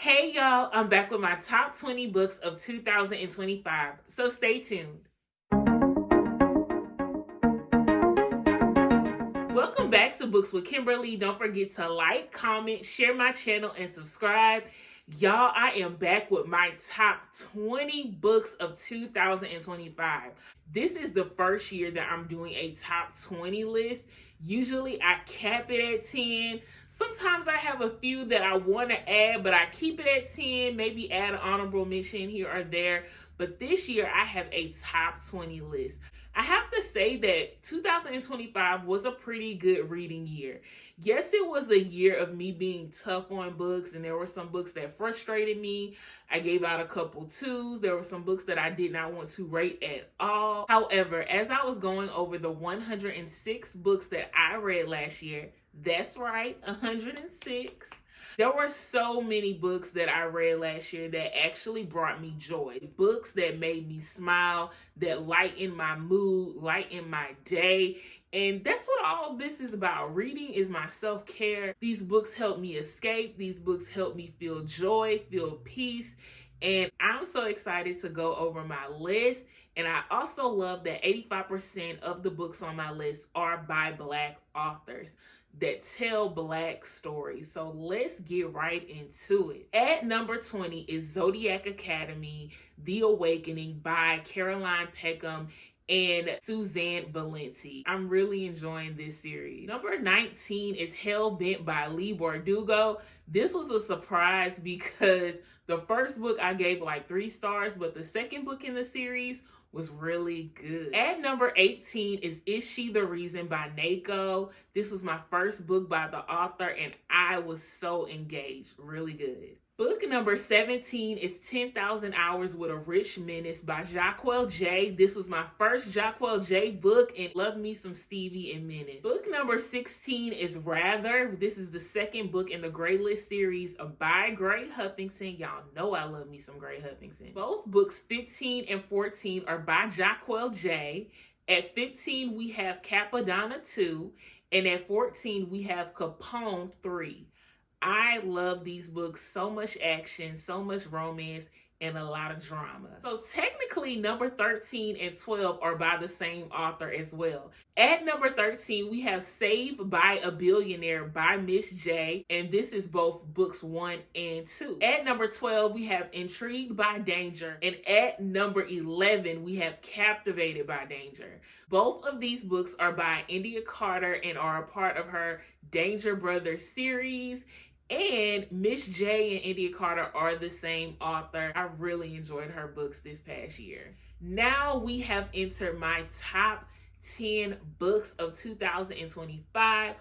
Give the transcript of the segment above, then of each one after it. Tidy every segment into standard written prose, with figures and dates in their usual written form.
Hey y'all, I'm back with my top 20 books of 2025, so stay tuned. Welcome back to Books with Kimberly. Don't forget to like, comment, share my channel, and subscribe. Y'all, I am back with my top 20 books of 2025. This is the first year that I'm doing a top 20 list. Usually I cap it at 10. Sometimes I have a few that I want to add, but I keep it at 10, maybe add an honorable mention here or there. But this year I have a top 20 list. I have to say that 2025 was a pretty good reading year. Yes, it was a year of me being tough on books, and there were some books that frustrated me. I gave out a couple 2s. There were some books that I did not want to rate at all. However, as I was going over the 106 books that I read last year, that's right, 106. There were so many books that I read last year that actually brought me joy. Books that made me smile, that lightened my mood, lightened my day. And that's what all of this is about. Reading is my self-care. These books help me escape. These books help me feel joy, feel peace. And I'm so excited to go over my list. And I also love that 85% of the books on my list are by Black authors that tell Black stories. So let's get right into it. At number 20 is Zodiac Academy, The Awakening by Caroline Peckham and Susanne Valenti. I'm really enjoying this series. Number 19 is Hellbent by Leigh Bardugo. This was a surprise because the first book I gave like 3 stars, but the second book in the series was really good. At number 18 is She the Reason by Nako. This was my first book by the author and I was so engaged. Really good. Book number 17 is 10,000 Hours with a Rich Menace by Jahquel J. This was my first Jahquel J book and love me some Stevie and Menace. Book number 16 is Rather. This is the second book in the Grey List series by Gray Huffington. Y'all know I love me some Gray Huffington. Both books 15 and 14 are by Jahquel J. At 15 we have Cappadonna II and at 14 we have Capone III. I love these books. So much action, so much romance, and a lot of drama. So technically, number 13 and 12 are by the same author as well. At number 13, we have Saved by a Billionaire by Miss J, and this is both books 1 and 2. At number 12, we have Intrigued by Danger, and at number 11, we have Captivated by Danger. Both of these books are by Endiya and are a part of her Danger Brothers series. And Miss J and Endiya are the same author. I really enjoyed her books this past year. Now we have entered my top 10 books of 2025.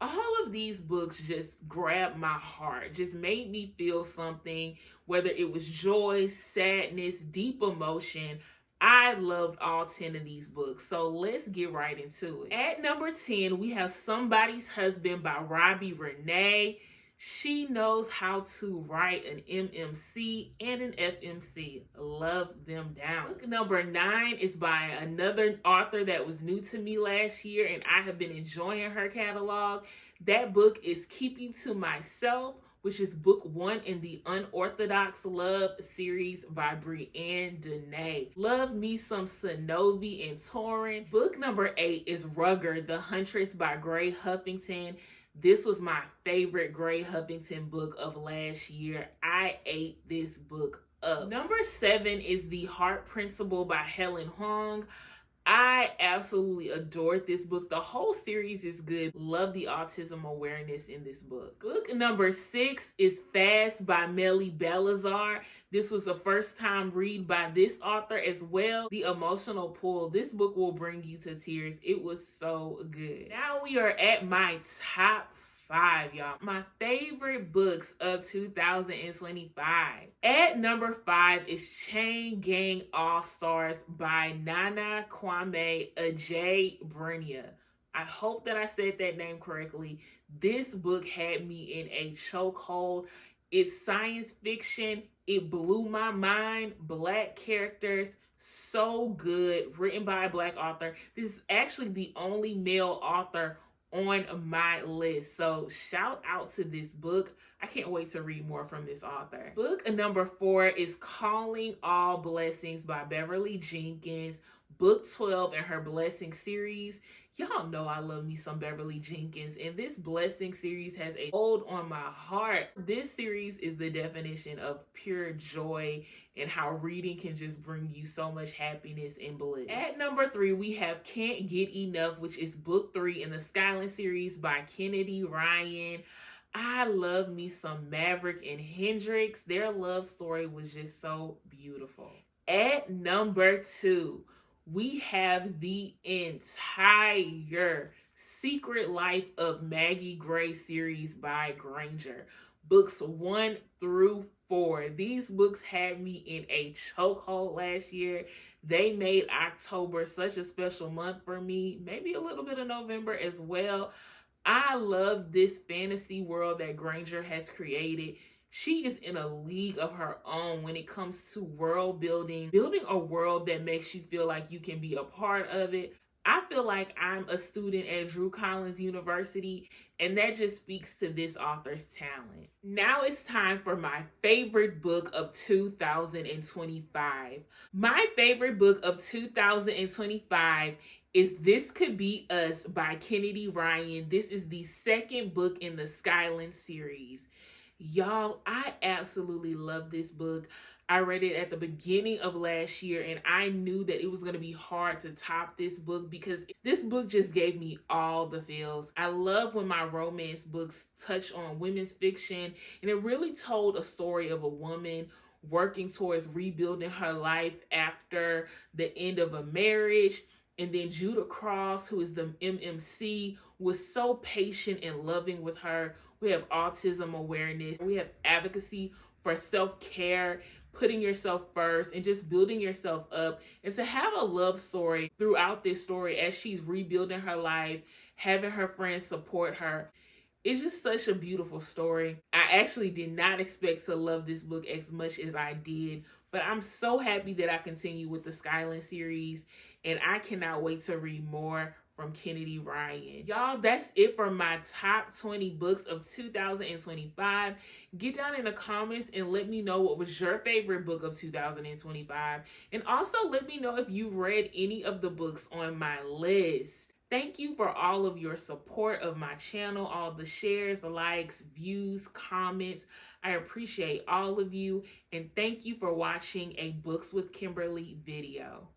All of these books just grabbed my heart, just made me feel something, whether it was joy, sadness, deep emotion. I loved all 10 of these books, so let's get right into it. At number 10, we have Somebody's Husband by Renee. She knows how to write an MMC and an FMC. Love them down. Book number 9 is by another author that was new to me last year, and I have been enjoying her catalog. That book is Keeping to Myself, which is book 1 in the Unorthodox Love series by BriAnn Danae. Love me some Sonovi and Torrin. Book number 8 is Rugger, the Huntress by Gray Huffington. This was my favorite Gray Huffington book of last year. I ate this book up. Number 7 is The Heart Principle by Helen Hoang. I absolutely adored this book. The whole series is good. Love the autism awareness in this book. Book number 6 is Fast by Mellie Belizaire. This was a first time read by this author as well. The emotional pull. This book will bring you to tears. It was so good. Now we are at my top 5, y'all. My favorite books of 2025. At number 5 is Chain Gang All Stars by Nana Kwame Adjei-Brenyah. I hope that I said that name correctly. This book had me in a chokehold. It's science fiction. It blew my mind. Black characters. So good. Written by a Black author. This is actually the only male author on my list. So shout out to this book. I can't wait to read more from this author. Book number 4 is Calling All Blessings by Beverly Jenkins, book 12 in her Blessing series. Y'all know I love me some Beverly Jenkins, and this Blessing series has a hold on my heart. This series is the definition of pure joy and how reading can just bring you so much happiness and bliss. At number 3, we have Can't Get Enough, which is book 3 in the Skyland series by Kennedy Ryan. I love me some Maverick and Hendrix. Their love story was just so beautiful. At number 2, we have the entire Secret Life of Maggie Gray series by Granger. Books 1 through 4. These books had me in a chokehold last year. They made October such a special month for me. Maybe a little bit of November as well. I love this fantasy world that Granger has created. She is in a league of her own when it comes to world building a world that makes you feel like you can be a part of it. I feel like I'm a student at Drew Collins University, and that just speaks to this author's talent. Now it's time for my favorite book of 2025. My favorite book of 2025 is This Could Be Us by Kennedy Ryan. This is the second book in the Skyland series. Y'all, I absolutely love this book. I read it at the beginning of last year, and I knew that it was going to be hard to top this book because this book just gave me all the feels. I love when my romance books touch on women's fiction, and it really told a story of a woman working towards rebuilding her life after the end of a marriage. And then Judah Cross, who is the MMC, was so patient and loving with her. We have autism awareness. We have advocacy for self-care, putting yourself first, and just building yourself up. And to have a love story throughout this story as she's rebuilding her life, having her friends support her. It's just such a beautiful story. I actually did not expect to love this book as much as I did, but I'm so happy that I continue with the Skyland series, and I cannot wait to read more from Kennedy Ryan. Y'all, that's it for my top 20 books of 2025. Get down in the comments and let me know what was your favorite book of 2025. And also let me know if you read any of the books on my list. Thank you for all of your support of my channel, all the shares, likes, views, comments. I appreciate all of you. And thank you for watching a Books with Kimberly video.